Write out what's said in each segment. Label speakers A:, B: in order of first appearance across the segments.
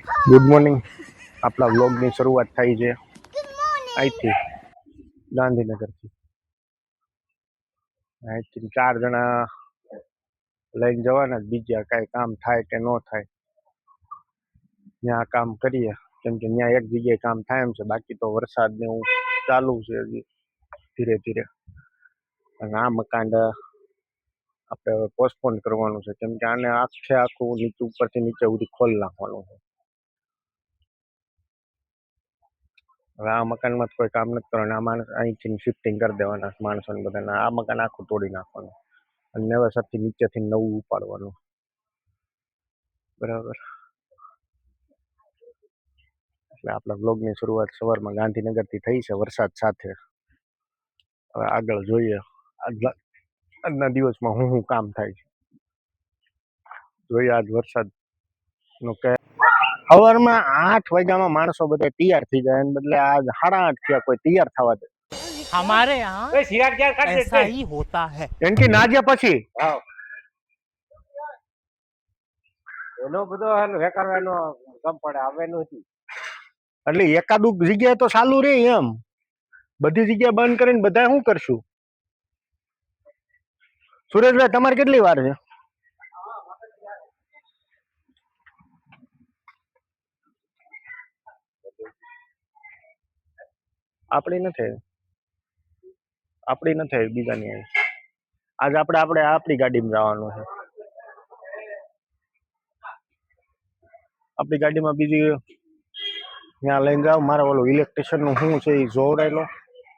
A: Good morning. આપણા વ્લોગની શરૂઆત થાય છે અહીંથી, ગાંધીનગરથી. અહીંથી 4 જણા લઈને જવાના, બીજા કાંઈ કામ થાય કે ન થાય ત્યાં કામ કરીએ, કેમ કે ત્યાં એક જગ્યાએ કામ થાય એમ છે. બાકી તો વરસાદ ને એવું ચાલુ છે હજી ધીરે ધીરે. અને આ મકાન આપણે પોસ્ટપોન કરવાનું છે, કેમ કે આને આખું નીચે ઉપરથી નીચે સુધી ખોલી નાખવાનું છે. હવે આ મકાનમાં કોઈ કામ નથી કરવાનું. આ માણસ અહીંથી શિફ્ટિંગ કરી દેવાના માણસોને બધાને. આ મકાન આખું તોડી નાખવાનું અને નેવાસરથી નીચેથી નવું ઉપાડવાનું. બરાબર. એટલે આપણા બ્લોગની શરૂઆત સવારમાં ગાંધીનગરથી થઈ છે વરસાદ સાથે. હવે આગળ જોઈએ આજના દિવસમાં શું કામ થાય છે. જોઈએ આજ વરસાદનો કે સવારમાં 8 વાગ્યામાં માણસો બધા તૈયાર થઈ જાય, એને બદલે આજ 8:30 થયા કોઈ તૈયાર થવા દે.
B: हमारे यहाँ ऐसा ही होता है.
A: એનથી નાજ્યા પછી
C: એનો બધો વેકારવાનો કમ પડે હવે નથી.
A: એટલે એકાદુક જગ્યાએ તો ચાલુ રે એમ, બધી જગ્યાએ બંધ કરીને બધા શું કરશું? સુરેશભાઈ તમારે કેટલી વાર છે? આપણી નથી બીજાની. આજ આપણે આપણી ગાડીમાં જવાનું છે. આપણી ગાડીમાં બીજી ત્યાં લઈને જાવ. મારે ઓલો ઇલેક્ટ્રિશિયન નું શું છે એ જોવડાયેલો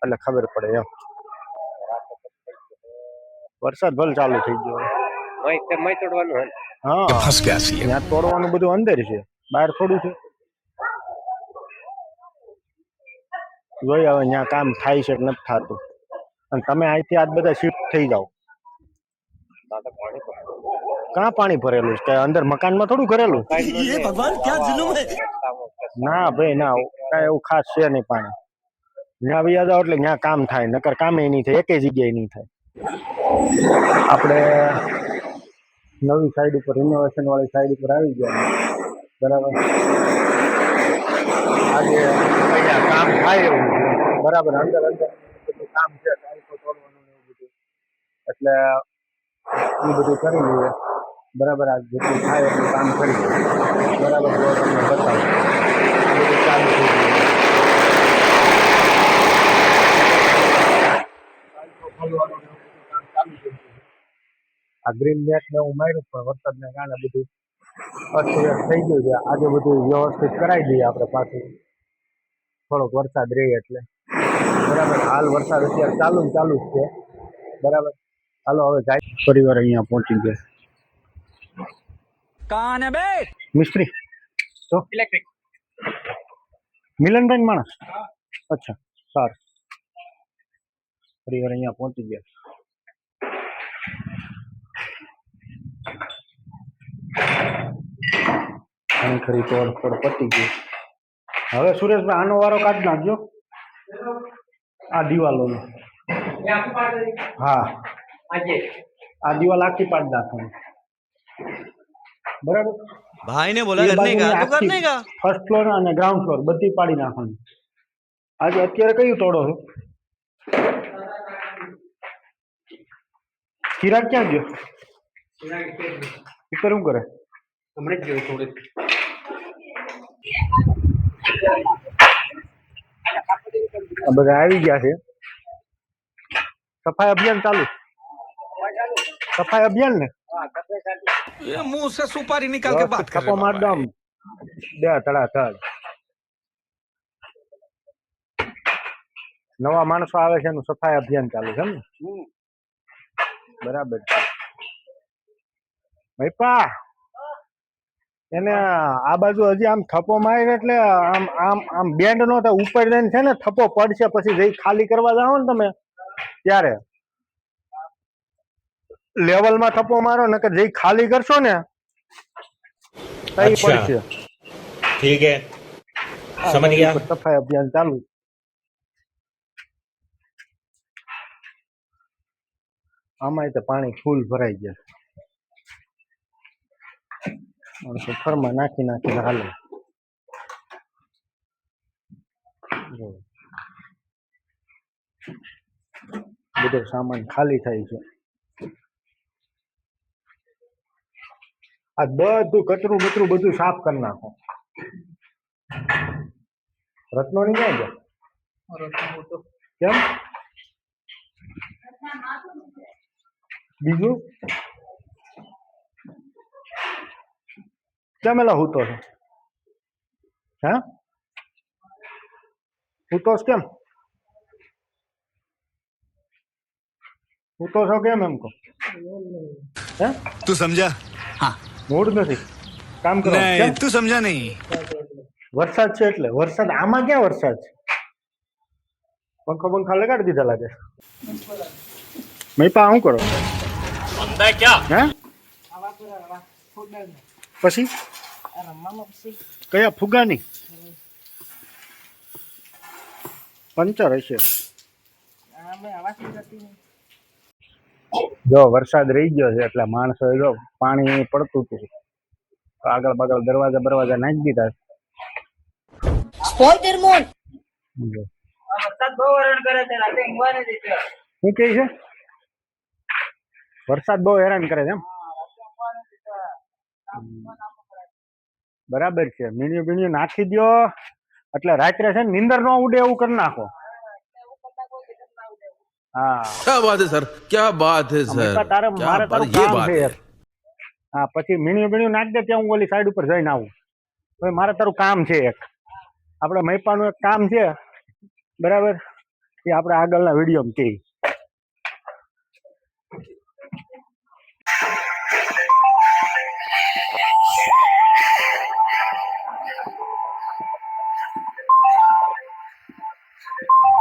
A: એટલે ખબર પડે એમ. વરસાદ ભલે ચાલુ થઈ ગયો. હા, ત્યાં તોડવાનું બધું અંદર છે, બહાર થોડું છે. જોઈ હવે ત્યાં કામ થાય છે કે નથી થતું. અને તમે અહીંથી આજ બધા શિફ્ટ થઈ જાઓ. ક્યાં પાણી ભરેલું છે? અંદર મકાનમાં થોડું કરેલું.
B: ये भगवान क्या जुल्म है.
A: ના ભાઈ ના, કાંઈ એવું ખાસ છે નહીં પાણી. ત્યાં વ્યા જાવ એટલે ત્યાં કામ થાય, નકર કામે નહીં થાય, એકે જગ્યાએ નહીં થાય. આપણે નવી સાઈડ ઉપર, રિનોવેશન વાળી સાઈડ ઉપર આવી ગયા. બરાબર. આજે અહીંયા કામ થાય એવું છે. બરાબર. અંદર બધું કામ છે, ટાઈલ્સો તોડવાનું એવું બધું, એટલે એ બધું કરી લઈએ. બરાબર. આ જેટલું થાય એટલું કામ કરી લઈએ. બરાબર. જો તમને બતાવું બધું ચાલુ થઈ ગયું. આ ગ્રીન નેટ ને એવું માર્યું, પણ વરસાદને કારણે બધું અસ્તવ્યસ્ત થઈ ગયું છે. આજે બધું વ્યવસ્થિત કરાવી દઈએ આપણે પાછું, થોડોક વરસાદ રહે એટલે. બરાબર. હાલ વરસાદ અત્યારે ચાલુ જ છે. બરાબર. હાલો હવે જાય. પરિવાર અહીંયા પહોંચી ગયા.
B: कौन है बे?
A: મિસ્ત્રી તો ઇલેક્ટ્રિક મિલનભાઈ માણસ. અચ્છા, સારું. પરિવાર અહીંયા પહોંચી ગયા. ઘણી ખરી તોડફોડ પતી ગઈ. હવે સુરેશભાઈ આનો વારો કાઢી નાખજો, આ દિવાલોનો. હા, આ દિવાલ આખી પાડી નાખવાની. બરાબર.
B: भाई ने बोला करने का तो करने का.
A: ફર્સ્ટ ફ્લોર અને ગ્રાઉન્ડ ફ્લોર બધી પાડી નાખવાની. આજે અત્યારે કયું તોડો છો? ચિરાગ ક્યાં ગયો? ઉપર શું કરે? હમણાં જ ગયો થોડી. બધા આવી ગયા છે. સફાઈ અભિયાન ચાલુ. સફાઈ અભિયાન ને
B: ये मुंह से सुपारी निकाल के बात कर
A: છાપો માર દો આમ, બે ધડાધડ. નવા માણસો આવે છે એનું સફાઈ અભિયાન ચાલુ છે ને. બરાબર. મૈપા એને આ બાજુ હજી આમ થપ્પો માર્યો એટલે આમ આમ આમ બેન્ડ નો થાય, ઉપર જઈને છે ને થપ્પો પડશે. પછી જઈ ખાલી કરવા જાઓ ને તમે ત્યારે લેવલમાં થપ્પો મારો, નકર જઈ ખાલી કરશો ને તઈ પડશે.
D: ठीक है, समझ गया.
A: સફાઈ અભિયાન ચાલુ. આમાં તો પાણી ફૂલ ભરાઈ ગયા. ફરમાં નાખી હાલે. જો બધો સામાન ખાલી થાય છે. આ બધું કચરું બચરું બધું સાફ કરી નાખો. રત્નો ની ક્યાં ગયા? કેમ? બીજું કેમ એલા હું તો હે હું તો કેમ હું તો છો કેમ એમ કહો હે
E: तू समझा? हाँ.
A: મૂડ નથી કામ કરો
E: नहीं
A: કેમ
E: तू समझा नहीं.
A: વરસાદ છે એટલે વરસાદ આમાં ક્યાં વરસાદ છે પંખો પંખા લગાડી દીધા લાગે મૈપા શું કરો
D: अंदर क्या
A: હે પછી કયા ફુગાની પંચર હશે જો વરસાદ રહી ગયો છે એટલે માણસો જો પાણી પડતું હતું આગળ બાગળ દરવાજા બરવાજા નાખી દીધા જો. શું કહે છે વરસાદ બહુ હેરાન કરે છે એમ બરાબર છે મીણિયું બીણિયું નાખી દો એટલે રાત્રે છે ને નીંદર ન ઉડે એવું કરી નાખો હા
F: क्या बात है सर, क्या बात है सर,
A: હમણાં તારે
F: क्या
A: મારે
F: बात,
A: તારું
F: ये
A: કામ
F: बात
A: છે
F: है.
A: યાર હા પછી મીણિયું બીણિયું નાખી દે ત્યાં હું ઓલી સાઈડ ઉપર જઈને આવું હવે મારે તારું કામ છે એક આપણે મૈપાનું એક કામ છે બરાબર એ આપણે આગળના વિડીયોમાં કહીએ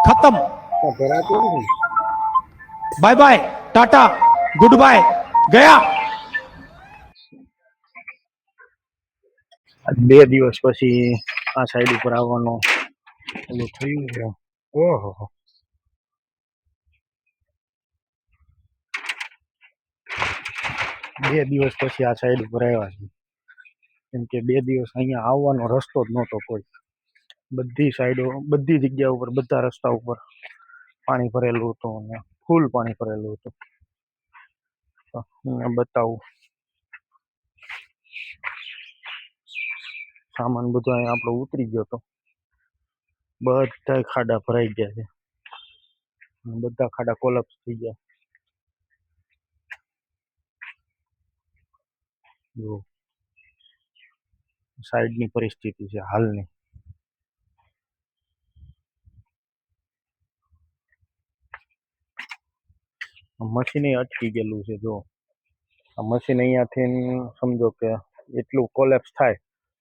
B: खत्म.
A: તો ભરાતું નથી
B: bye bye, tata, goodbye, गया.
A: આજ 2 દિવસ પછી આ સાઈડ ઉપર આવવાનો ઓલું થયું છે ઓહો 2 દિવસ પછી આ સાઈડ ઉપર આવ્યા છે કેમ કે 2 દિવસ અહીંયા આવવાનો રસ્તો જ નહોતો કોઈ બધી સાઈડો બધી જગ્યા ઉપર બધા રસ્તા ઉપર પાણી ભરેલું હતું અને ફૂલ પાણી ભરેલું હતું તો હું બતાવું સામાન બધો અહીંયા આપણો ઉતરી ગયો હતો બધા ખાડા ભરાઈ ગયા છે અને બધા ખાડા કોલેપ્સ થઈ ગયા જો સાઈડની પરિસ્થિતિ છે હાલની મશીન અટકી ગયેલું છે જો આ મશીન અહીંયાથી સમજો કે એટલું કોલેપ્સ થાય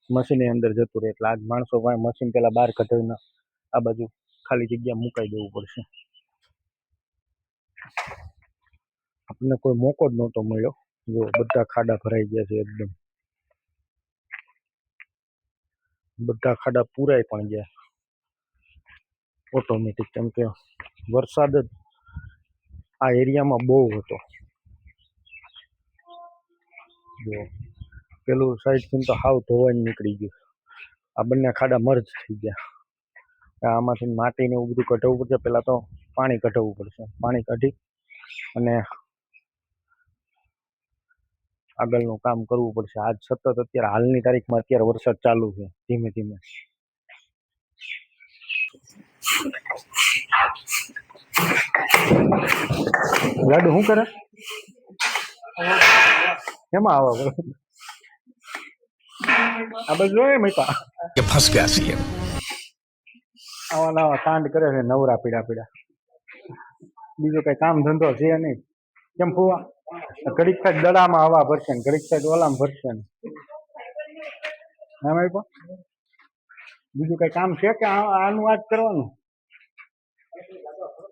A: મશીન અંદર જતું રહે એટલે આજ માણસો પાસે મશીન પેલા બહાર કઢાવીને આ બાજુ ખાલી જગ્યા મુકાઈ દેવું પડશે આપણને કોઈ મોકો જ નહોતો મળ્યો જો બધા ખાડા ભરાઈ ગયા છે એકદમ બધા ખાડા પૂરાઈ પણ ગયા ઓટોમેટિક કેમ કે વરસાદ જ આ એરિયામાં બહુ હતો જો પેલું સાઈડથી તો હાવ ધોવાઈને નીકળી ગયું આ બંને ખાડા મર્જ થઈ ગયા આમાંથી માટીને એવું બધું કઢાવવું પડશે પહેલાં તો પાણી કઢાવવું પડશે પાણી કાઢી અને આગળનું કામ કરવું પડશે આજ સતત અત્યારે હાલની તારીખમાં અત્યારે વરસાદ ચાલુ છે ધીમે ધીમે ગાડું શું કરે એમાં આવા આ બધું જોઈએ મૈપા
E: ये फंस गया सीएम.
A: આવા નવા કાંડ કરે છે નવરા પીડા પીડા બીજું કઈ કામ ધંધો છે નહીં કેમ ફુવા ઘડીક સાઈડ દડામાં હવા ભરશે ને ઘડીક સાઈડ ઓલામાં ભરશે ને હા મૈપા બીજું કઈ કામ છે કે આનું આ જ કરવાનું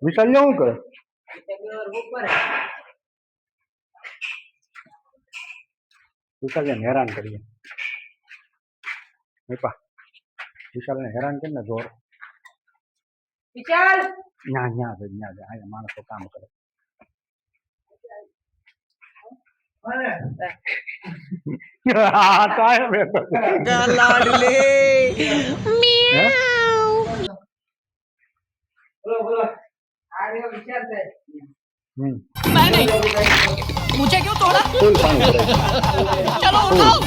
A: વિશાલ શું કરે વિશાલ હેરાન કરીએ મૈપા વિશાલ ને હેરાન કરીને જોર
G: વિશાલ
A: ન્યા ન્યા ભાઈ ન્યા જાય અહીંયા માણસો કામ કરે હા તો આયો બેઠો
F: लाडले
A: હે? હમ
B: मुझे क्यों तोड़ा?
A: ફૂલ પાણી ભરાય
B: चलो उठाओ।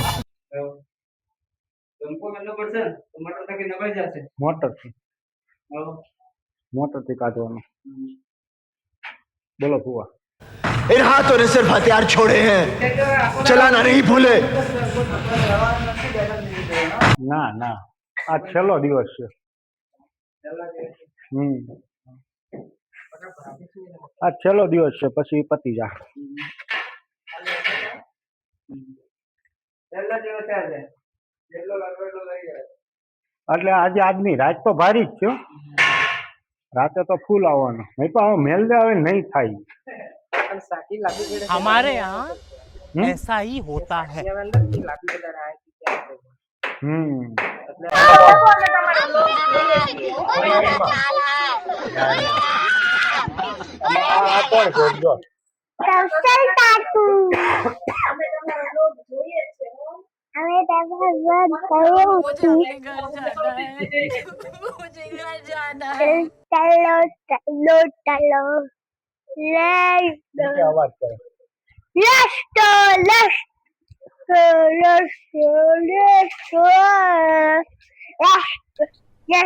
A: મોટર થી કાઢવાનું બોલો ફુવા
E: इन हाथों ने सिर्फ हथियार छोड़े हैं चलाना नहीं भूले
A: ના ના આ છેલ્લો દિવસ છે આ છેલ્લો દિવસ છે પછી પતી જા એટલે આજે આજની રાત તો ભારી જ છે હો. રાતે તો ફૂલ આવવાનું નહીં તો હવે મેલ દે હવે નહીં થાય
B: हमारे यहाँ
A: हम्म?
B: ऐसा ही होता है।
A: હમ આ કોણ છે જો
G: કૌશલ કાકુ અમે તમારું કહ્યું હતું ચલો ચલો ચલો
A: નીચે અવાજ કરે
G: લસ્તો લસ્તો લસ્તો લસ્તો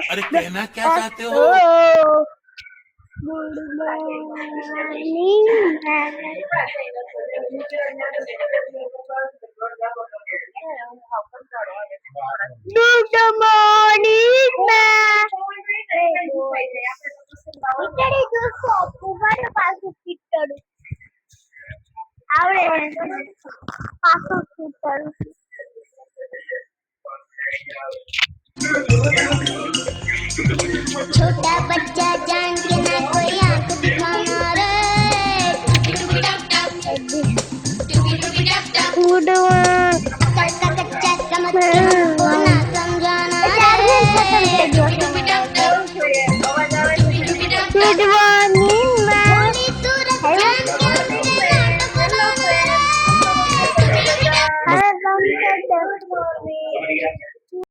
F: अरे कहना क्या चाहते हो
G: गुड मॉर्निंग ગુડ મોર્નિંગ ખીચડી જોશો કુમાર પાછું ખીચડું આવડે પાછું ખીચડું छोटा बच्चा जान के ना कोई आंख दिखाना रे गुड